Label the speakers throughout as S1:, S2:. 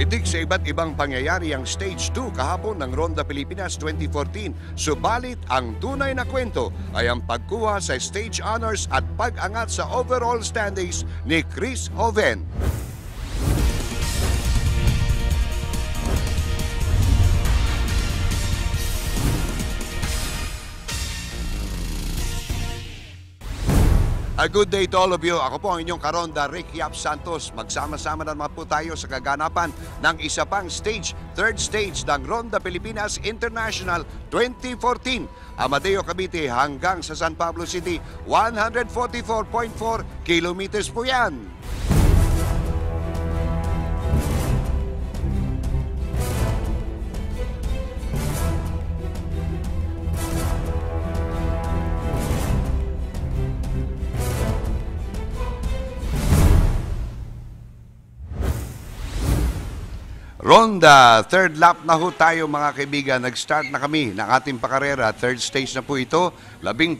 S1: Tumitig sa iba't ibang pangyayari ang Stage 2 kahapon ng Ronda Pilipinas 2014. Subalit ang tunay na kwento ay ang pagkuha sa stage honors at pag-angat sa overall standings ni Chris Hoven. A good day to all of you. Ako po ang inyong karonda, Rick Yap Santos. Magsama-sama naman po tayo sa kaganapan ng isa pang stage, third stage ng Ronda Pilipinas International 2014. Amadeo Cavite hanggang sa San Pablo City, 144.4 kilometers po yan. Ronda, third lap na ho tayo mga kaibigan. Nag-start na kami ng ating pakarera. Third stage na po ito. 17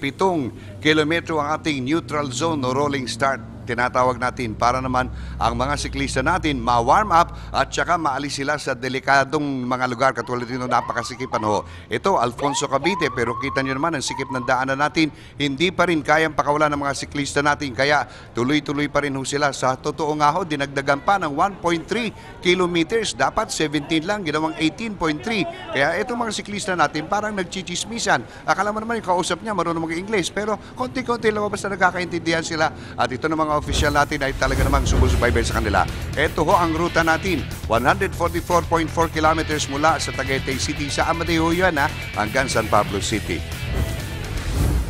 S1: kilometro ang ating neutral zone o rolling start. Tinatawag natin para naman ang mga siklista natin ma-warm up at saka maalis sila sa delikadong mga lugar katulad nito napakasikipan ho. Ito, Alfonso Cavite, pero kita nyo naman ang sikip ng daanan natin, hindi pa rin kayang pakawalan ng mga siklista natin, kaya tuloy-tuloy pa rin ho sila. Sa totoo nga ho, dinagdagan pa ng 1.3 kilometers, dapat 17 lang, ginawang 18.3. Kaya itong mga siklista natin parang nagchichismisan. Akala mo naman yung kausap niya marunong mag-English, pero konti-konti lang basta nagkakaintindihan sila. At ito ng mga official natin ay talaga namang sumusubaybay sa kanila. Ito ho ang ruta natin, 144.4 kilometers mula sa Tagaytay City sa Amadeo yan hanggang San Pablo City.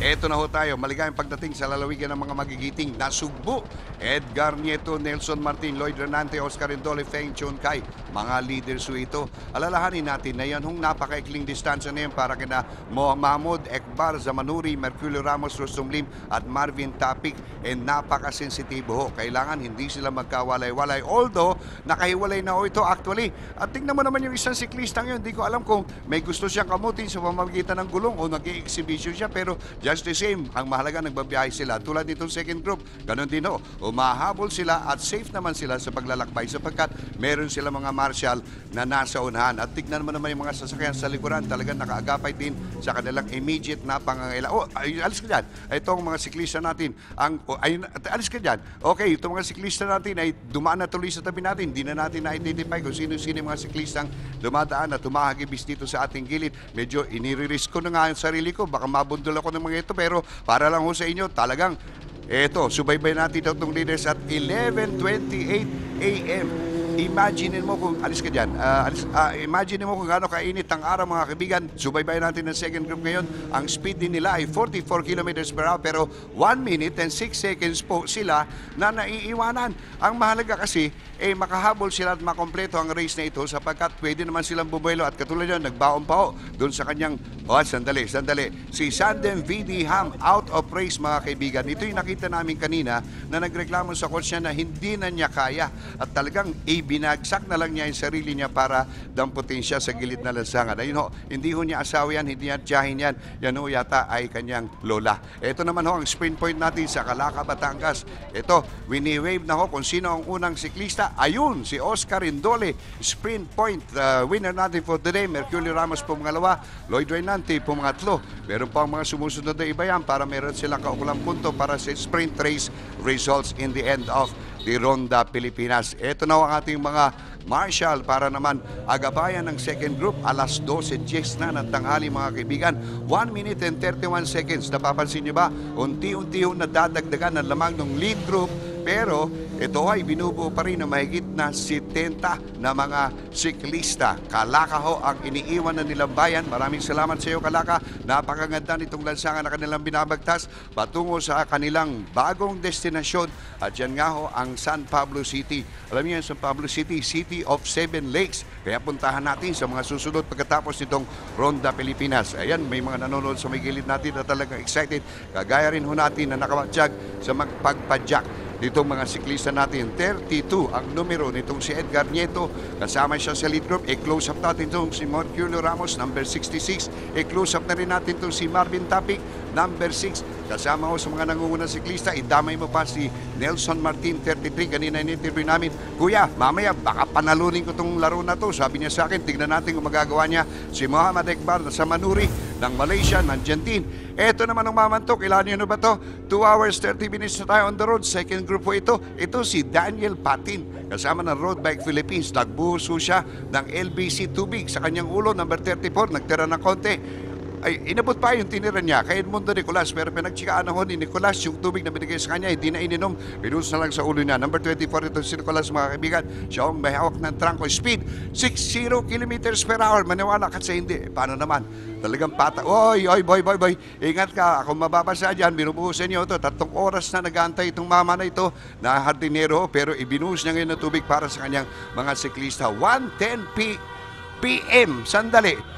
S1: Eto na ho tayo, maligayang pagdating sa lalawigan ng mga magigiting na Sugbo. Edgar Nieto, Nelson Martin, Lloyd Renante, Oscar Indole, Feng Chun Kai, mga leaders ho ito. Alalahanin natin na yan hong napakaikling distansya na yan para kina Mahmoud Ekbar, Zamanuri, Merculio Ramos, Rustum Lim at Marvin Tapik. Napakasensitibo ho. Kailangan hindi sila magkawalay-walay. Although, nakahiwalay na ho ito actually. At tingnan mo naman yung isang siklistang yun. Hindi ko alam kung may gusto siyang kamutin sa pamamagitan ng gulong o nag-i-exhibition siya. Pero just the same, ang mahalaga nagbabiyahe sila. Tulad nitong second group, ganun din ho. Umahabol sila at safe naman sila sa paglalakbay sapagkat meron sila mga marshal na nasa unahan. At tignan mo naman yung mga sasakyan sa likuran, talagang nakaagapay din sa kanilang immediate na pangangailangan. Oh, alis ka dyan. Itong mga siklista natin, alis ka dyan. Okay, itong mga siklista natin ay dumaan na tuloy sa tabi natin. Hindi na natin na-identify kung sino-sino mga siklistang dumadaan at tumahagibis dito sa ating gilid. Medyo iniririsk ko na nga yung sarili ko. Baka mabundol ako ng mga ito, pero para lang ho sa inyo, talagang eto, subaybay natin itong leaders at 11:28 a.m. Imagine mo kung, alis ka dyan, imagine mo kung gaano kainit ang araw mga kaibigan. Subaybay natin ng second group ngayon. Ang speed din nila ay 44 kilometers per hour pero 1 minute and 6 seconds po sila na naiiwanan. Ang mahalaga kasi, makahabol sila at makompleto ang race na ito sapagkat pwede naman silang bubuelo at katulad yun, nagbaon pa ho doon sa kanyang, sandali. Si Sandem VD Ham out of race mga kaibigan. Ito yung nakita namin kanina na nagreklamo sa coach niya na hindi na niya kaya at talagang binagsak na lang niya yung sarili niya para damputin siya sa gilid na lansangan. Ayun ho, hindi ho niya asawa yan, hindi niya tiyahin yan. Yan ho yata ay kanyang lola. Ito naman ho ang sprint point natin sa Calaca, Batangas. Ito, wini-wave na ho kung sino ang unang siklista. Ayun, si Oscar Indole, sprint point. Winner natin for today, Merculio Ramos po pangalawa, Lloyd Renante po pangatlo. Meron pa ang mga sumusunod na iba yan para meron silang kaukulang punto para sa sprint race results in the end of the Ronda Pilipinas. Ito na ang ating mga marshal para naman agabayan ng second group. Alas 12:10 na ng tanghali mga kaibigan. 1 minute and 31 seconds. Napapansin niyo ba? Unti-unti yung nadadagdagan ng lamang ng lead group. Pero ito ay binubuo pa rin na mahigit na 70 na mga siklista. Calaca ho ang iniiwan na nilang bayan. Maraming salamat sa iyo Calaca. Napakaganda nitong lansangan na kanilang binabagtas patungo sa kanilang bagong destinasyon. At yan nga ho ang San Pablo City. Alam niyo yan, San Pablo City, City of Seven Lakes. Kaya puntahan natin sa mga susunod pagkatapos nitong Ronda Pilipinas. Ayan, may mga nanonood sa may gilid natin na talagang excited. Kagaya rin ho natin na nakamatsyag sa magpagpadyak nitong mga siklista natin. 32 ang numero nitong si Edgar Nieto. Kasama siya sa lead group. I-close up natin itong si Merculio Ramos, number 66. I-close up na rin natin itong si Marvin Tapik, number 6. Kasama ko sa mga nangungunang siklista, idamay mo pa si Nelson Martin, 33. Kanina in-interview namin, Kuya, mamaya baka panalunin ko itong laro na to. Sabi niya sa akin, tignan natin kung magagawa niya. Si Muhammad Ekbar sa Manuri ng Malaysia, nandiyan din. Eto naman ang mamantok, ilan nyo na ba to? 2 hours, 30 minutes na tayo on the road. Second group po ito. Ito si Daniel Patin, kasama ng Road Bike Philippines. Nagbuhos siya ng LBC tubig sa kanyang ulo, number 34, nagtira ng konti. Ay, inabot pa yung tinira niya kay Edmundo Nicolas, pero pinagtsikaan ako ni Nicolas yung tubig na binigay sa kanya, hindi na ininom, binus na lang sa ulo niya. Number 24 ito si Nicolas, mga kaibigan. Siya ang may hawak ng trangko. Speed 60 kilometers per hour. Maniwala kasi hindi. Paano naman? Talagang pata. Oy, boy. Ingat ka. Kung mababasa dyan, binubuhusan niyo ito. 3 oras na nag-aantay itong mama na ito na hardinero, pero ibinuhos niya ngayon ng tubig para sa kanyang mga siklista. 1:10 p.m. Sandali.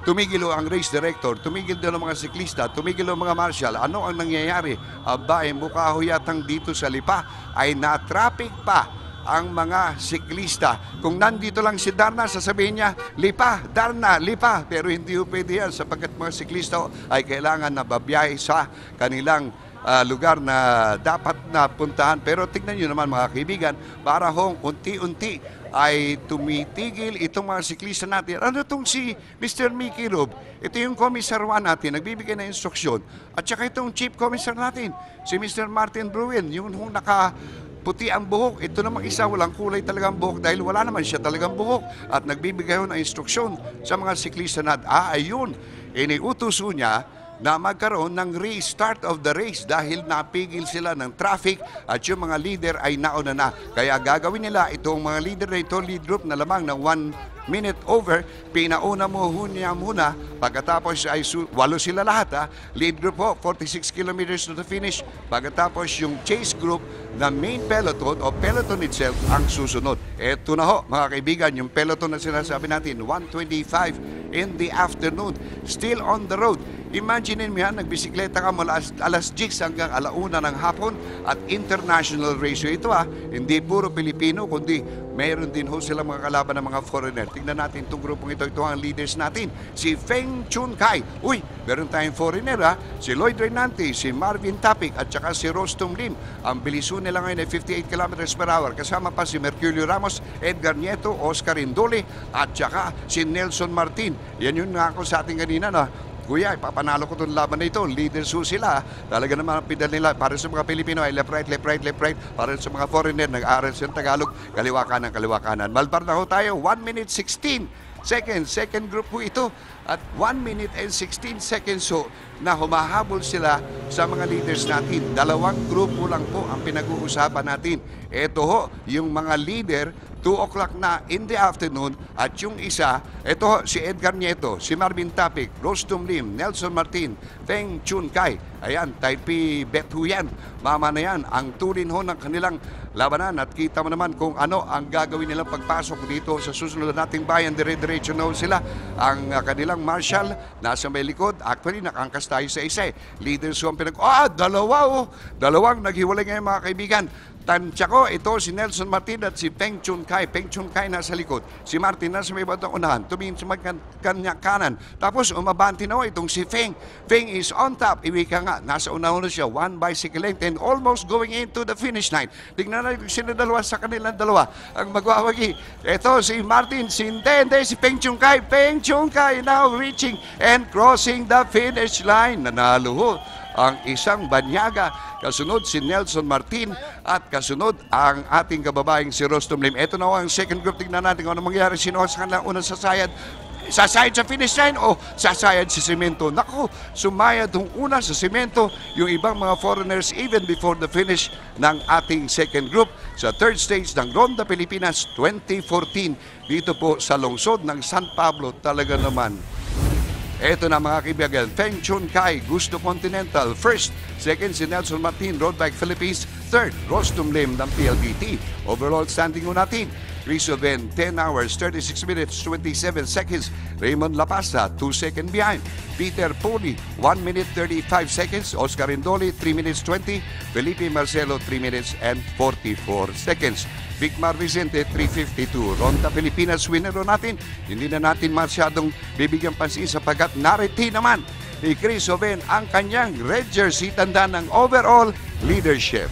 S1: Tumigil ang race director, tumigil din ang mga siklista, tumigil ang mga marshal. Ano ang nangyayari? Aba, mukha ho yatang dito sa Lipa ay na-traffic pa ang mga siklista. Kung nandito lang si Darna, sasabihin niya, Lipa, Darna, Lipa. Pero hindi ho pwede yan sapagkat mga siklista ay kailangan na babiyahe sa kanilang lugar na dapat na puntahan. Pero tignan nyo naman mga kaibigan, para hong unti-unti ay tumitigil itong mga siklista natin. Ano itong si Mr. Mickey Rob? Ito yung komisarwa natin, nagbibigay ng instruksyon. At saka itong chief commissar natin, si Mr. Martin Bruin, yung nakaputi ang buhok. Ito namang isa, walang kulay talagang buhok dahil wala naman siya talagang buhok. At nagbibigay ng instruksyon sa mga siklista natin. Ayun, iniutuso niya na magkaroon ng restart of the race dahil napigil sila ng traffic at yung mga leader ay nauna na. Kaya gagawin nila itong mga leader na ito, lead group na lamang ng 1 minute over, pinauna mo niya muna, pagkatapos ay 8 sila lahat. Lead group po, 46 kilometers to the finish, pagkatapos yung chase group na main peloton o peloton itself ang susunod. Eto na ho mga kaibigan, yung peloton na sinasabi natin, 1:25 in the afternoon, still on the road. Imagine mo yan, nagbisikleta ka mula alas 10 hanggang alauna ng hapon at international ratio ito hindi puro Pilipino, kundi mayroon din ho silang mga kalaban ng mga foreigner. Tingnan natin itong grupong ito ang leaders natin. Si Feng Chun Kai. Uy, meron tayong foreigner si Lloyd Renante, si Marvin Tapik at saka si Rostom Lim. Ang biliso nila ngayon ay 58 kilometers per hour. Kasama pa si Merculio Ramos, Edgar Nieto, Oscar Indole at saka si Nelson Martin. Yan yun nga ako sa ating kanina Kuya, ipapanalo ko itong laban na ito. Leaders ho sila. Talaga naman ang pidal nila. Para sa mga Pilipino ay left, right. Para sa mga foreigner, nag-aaral sa Tagalog, kaliwa kanan. Malbar na ho tayo, 1 minute 16 seconds. Second group po ito. At 1 minute and 16 seconds na humahabol sila sa mga leaders natin. 2 grupo lang po ang pinag-uusapan natin. Ito ho, yung mga leader, 2 o'clock na in the afternoon at yung isa, ito si Edgar Nieto, si Marvin Tapik, Rostom Lim, Nelson Martin, Feng Chun Kai. Ayan, Taipei Bet ho yan. Mama na yan, ang tulin ho ng kanilang labanan at kita mo naman kung ano ang gagawin nilang pagpasok dito sa susunod nating bayan. Dire-diretso na ho sila. Ang kanilang marshal nasa may likod. Actually, nakangkas tayo sa isa Leaders ho ang dalawang naghiwalay ngayon mga kaibigan. Tansya ko, ito si Nelson Martin at si Feng Chun Kai. Feng Chun Kai nasa likod. Si Martin nasa may batang unahan. Tumingin sa kanya kanan. Tapos umabanti na itong si Feng. Feng is on top. Iwika nga, nasa unahan na siya. 1 bicycle length and almost going into the finish line. Tignan natin sino dalawa sa kanilang dalawa ang magwawagi. Ito si Martin, si Feng Chun Kai. Feng Chun Kai now reaching and crossing the finish line. Nanalo ho ang isang banyaga. Kasunod si Nelson Martin at kasunod ang ating kababaeng si Rostom Lim. Ito na ang second group. Tignan natin kung ano mangyari. Sino sa kanila unang sasayad? Sasayad sa finish line o sasayad sa semento? Naku, sumayad yung una sa semento yung ibang mga foreigners even before the finish ng ating second group sa third stage ng Ronda Pilipinas 2014 dito po sa lungsod ng San Pablo. Talaga naman. Ito na mga kaibigan, Feng Chun Kai, Gusto Continental. First, second si Nelson Martin, Road Bike Philippines. Third, Rostom Lim ng PLDT. Overall standing mo natin, Chris Oven, 10 hours, 36 minutes, 27 seconds. Raymond Lapasa, 2 seconds behind. Peter Poli, 1 minute 35 seconds. Oscar Indoli, 3 minutes 20. Felipe Marcelo, 3 minutes and 44 seconds. Vic Mar Vicente, 352. Ronda Pilipinas winner natin. Hindi na natin masyadong bibigyan pansin sapagkat nariti naman ni Chris Joven ang kanyang red jersey, tanda ng overall leadership.